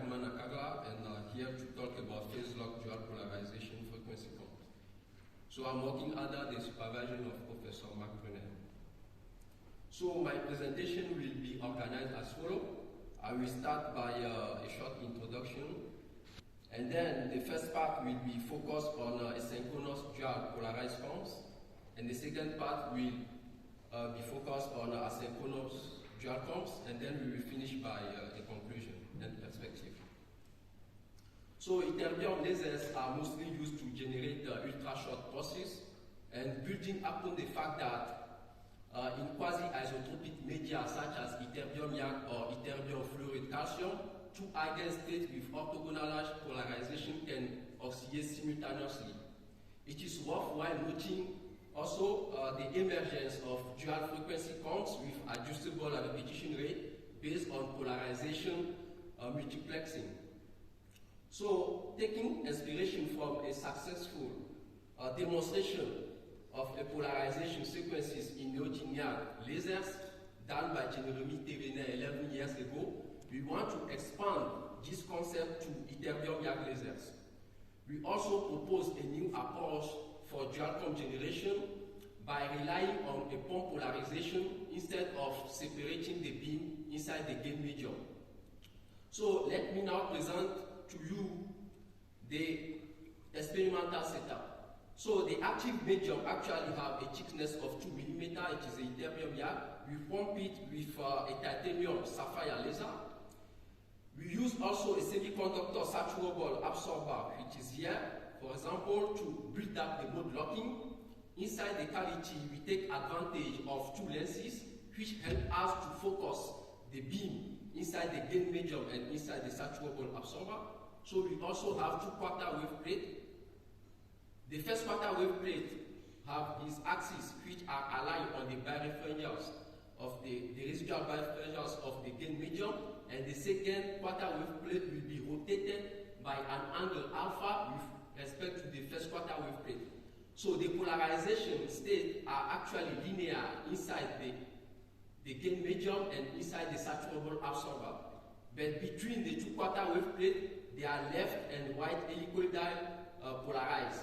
Herman Akagla, and here to talk about phase lock dual polarization frequency count. So I'm working under the supervision of Professor Mark Prenel. So my presentation will be organized as follows. I will start by a short introduction, and then the first part will be focused on asynchronous dual polarized counts, and the second part will be focused on asynchronous dual counts, and then we will finish by a conclusion and perspective. So ytterbium lasers are mostly used to generate ultra-short pulses, and building upon the fact that in quasi-isotropic media such as ytterbium YAG or ytterbium fluoride calcium, two eigenstates with orthogonal large polarization can oscillate simultaneously. It is worthwhile noting also the emergence of dual frequency counts with adjustable repetition rate based on polarization multiplexing. So, taking inspiration from a successful demonstration of a polarization sequences in neodymium lasers done by Jeremy Thévenet 11 years ago, we want to expand this concept to ytterbium YAG lasers. We also propose a new approach for dual-comb generation by relying on a pump polarization instead of separating the beam inside the gain medium. So let me now present to you the experimental setup. So the active medium actually have a thickness of 2 mm. It is a ytterbium YAG. We pump it with a titanium sapphire laser. We use also a semiconductor saturable absorber, which is here, for example, to build up the mode locking. Inside the cavity, we take advantage of two lenses, which help us to focus the beam inside the gain medium and inside the saturable absorber. So we also have two quarter wave plates. The first quarter wave plate have these axes which are aligned on the birefringence of the residual birefringence of the gain medium, and the second quarter wave plate will be rotated by an angle alpha with respect to the first quarter wave plate. So the polarization states are actually linear inside the gain medium and inside the saturable absorber. But between the two quarter wave plates, they are left and right helicoidal polarized.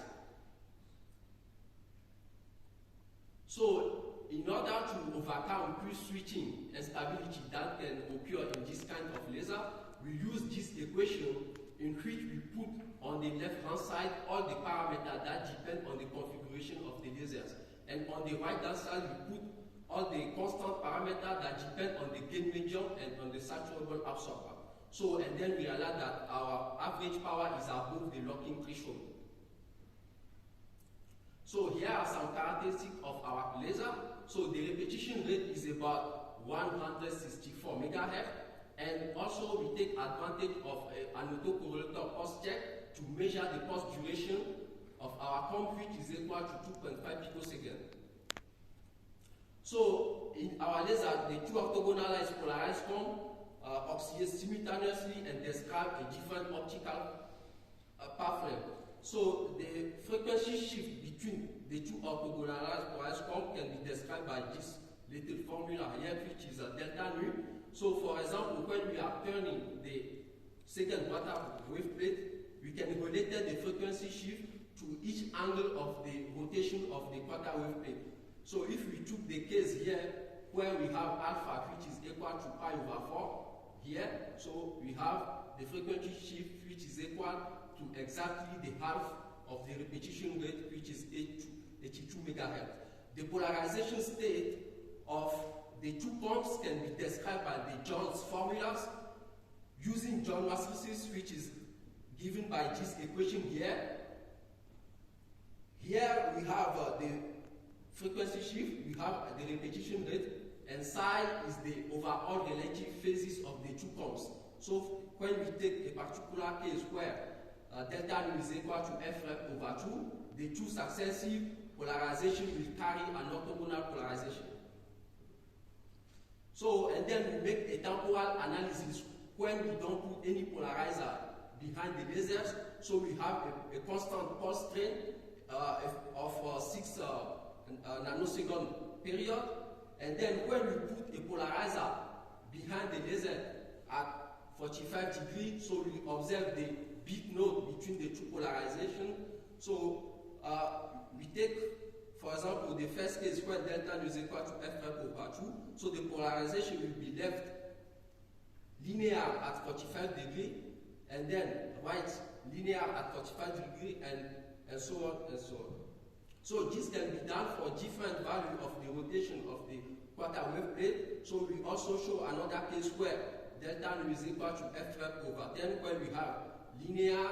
So in order to overcome Q-switching instability that can occur in this kind of laser, we use this equation in which we put on the left-hand side all the parameters that depend on the configuration of the lasers. And on the right-hand side, we put all the constant parameters that depend on the gain medium and on the saturable absorber. So, and then we realize that our average power is above the locking threshold. So here are some characteristics of our laser. So the repetition rate is about 164 MHz, and also we take advantage of an autocorrelator pulse check to measure the pulse duration of our comb, which is equal to 2.5 picoseconds. So in our laser, the two orthogonalized polarized comb oscillate simultaneously and describe a different optical pathway. So the frequency shift between the two orthogonalized polarized comb can be described by this little formula here, which is a delta nu. So for example, when we are turning the second quarter wave plate, we can relate the frequency shift to each angle of the rotation of the quarter wave plate. So if we took the case here where we have alpha, which is equal to pi over 4 here, so we have the frequency shift which is equal to exactly the half of the repetition rate, which is 82 MHz. The polarization state of the two pumps can be described by the John's formulas using John matrices, which is given by this equation here. Here we have the frequency shift, we have the repetition rate, and psi is the overall relative phases of the two pumps. So when we take a particular case where delta nu is equal to f rep over 2, the two successive polarization will carry an orthogonal polarization. So, and then we make a temporal analysis when we don't put any polarizer behind the lasers. So we have a constant pulse strength of 6 nanosecond period. And then when we put a polarizer behind the laser at 45 degrees, so we observe the big node between the two polarization. So we take, for example, the first case where delta nu is equal to f rep over 2, so the polarization will be left linear at 45 degrees, and then right linear at 45 degrees, and so on and so on. So this can be done for different value of the rotation of the quarter wave plate. So we also show another case where delta nu is equal to f rep over 10, where we have linear,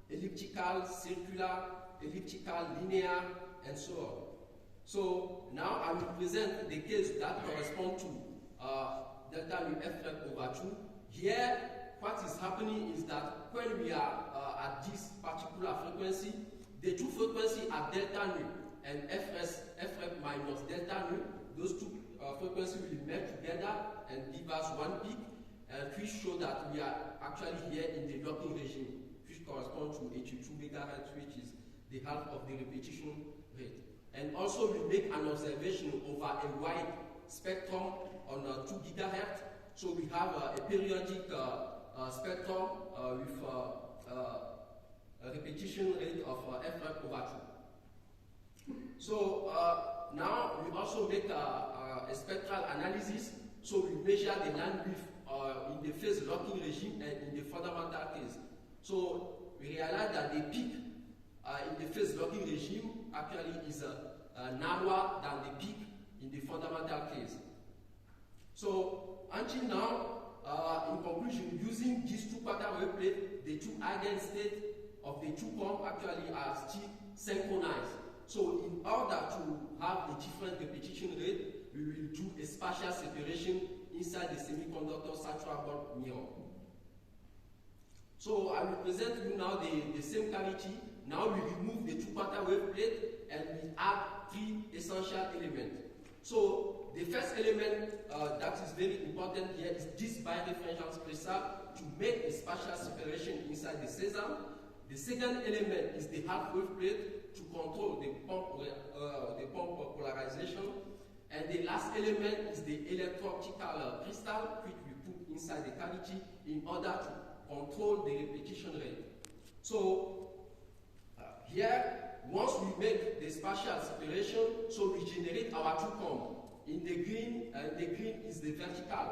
elliptical, circular, elliptical, linear, and so on. So now I will present the case that corresponds to delta nu f rep over 2. Here, what is happening is that when we are at this particular frequency, the two frequencies are delta nu and f rep minus delta nu. Those two frequencies will merge together and give us one peak, and which show that we are actually here in the locking regime, which corresponds to 82 megahertz, which is the half of the repetition rate. And also we make an observation over a wide spectrum on 2 gigahertz. So we have a periodic spectrum with a repetition rate of f rep over 2. So now we also make a spectral analysis. So we measure the line width in the phase locking regime and in the fundamental case. So we realize that the peak in the phase locking regime actually is narrower than the peak in the fundamental case. So until now, in conclusion, using these two quarter wave plates, the two eigenstates of the two pumps actually are still synchronized. So in order to have a different repetition rate, we will do a spatial separation inside the semiconductor saturable mirror. So I will present you now the same cavity. Now we remove the two quarter wave plate and we add 3 essential elements. So the first element that is very important here is this bireferential crystal to make a spatial separation inside the sesame. The second element is the half wave plate to control the pump polarization. And the last element is the electro-optical crystal, which we put inside the cavity in order to control the repetition rate. So here, once we make the spatial separation, so we generate our two pumps. In the green is the vertical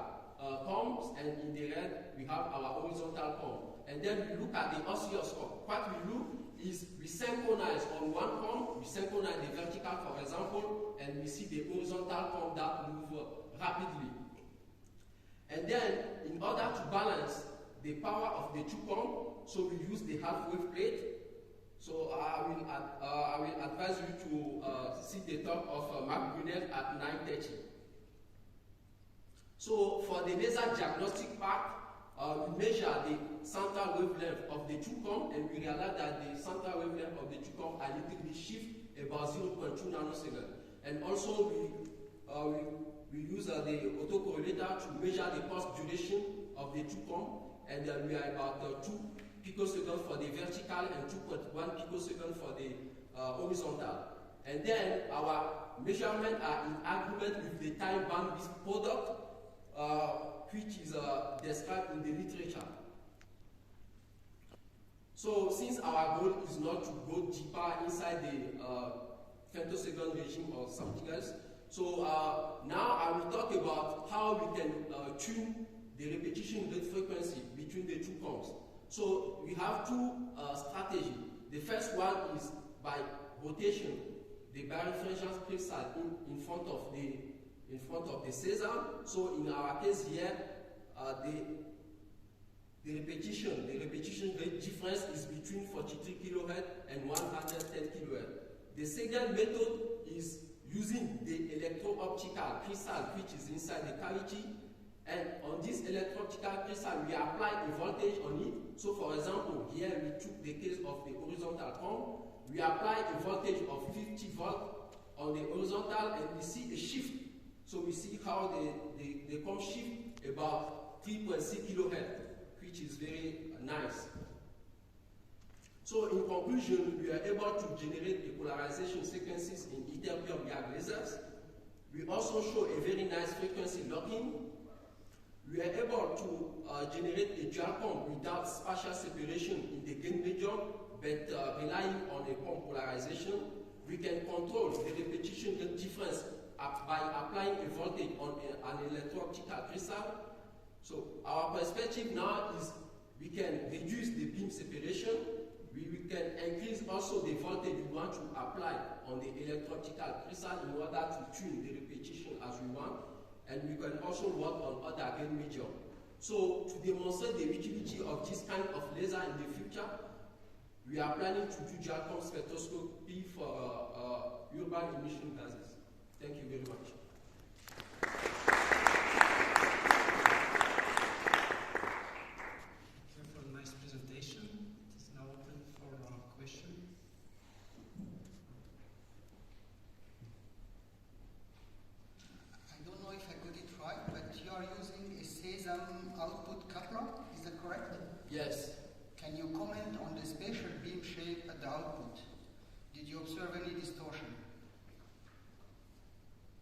pumps, and in the red we have our horizontal pump. And then we look at the oscilloscope. What we do is we synchronize on one pump, we synchronize the vertical, for example, and we see the horizontal pump that move rapidly. And then, in order to balance the power of the two pumps, so we use the half wave plate. So I will advise you to see the talk of Mark Brunel at 9:30. So for the laser diagnostic part, we measure the central wavelength of the two pumps, and we realize that the central wavelength of the two pumps are literally shift about 0.2 nanoseconds. And also we use the autocorrelator to measure the pulse duration of the two pumps, and we are about 2 picoseconds for the vertical and 2.1 picoseconds for the horizontal. And then our measurements are in agreement with the time bandwidth product, which is described in the literature. So since our goal is not to go deeper inside the femtosecond regime or something else, so now I will talk about how we can tune the repetition rate frequency between the two pumps. So we have two strategies. The first one is by rotation, the bireferential crystal in front of the sesame. So in our case here, the repetition rate difference is between 43 kHz and 110 kHz. The second method is using the electro-optical crystal, which is inside the cavity. And on this electro-optical crystal, we apply a voltage on it. So for example, here we took the case of the horizontal pump. We apply a voltage of 50 volts on the horizontal, and we see a shift. So we see how the pump shift about 3.6 kHz, which is very nice. So in conclusion, we are able to generate the polarization sequences in ytterbium gag lasers. We also show a very nice frequency locking. we are able to generate a gel pump without spatial separation in the gain medium, but relying on a pump polarization. We can control the repetition difference by applying a voltage on an electro-optical crystal. So our perspective now is we can reduce the beam separation. We can increase also the voltage we want to apply on the electro-optical crystal in order to tune the repetition as we want. And we can also work on other gain medium. So to demonstrate the utility of this kind of laser in the future, we are planning to do gel pump spectroscopy for urban emission gases. Thank you very much. Thank you for a nice presentation. It is now open for questions. I don't know if I got it right, but you are using a Cesium output coupler, is that correct? Yes.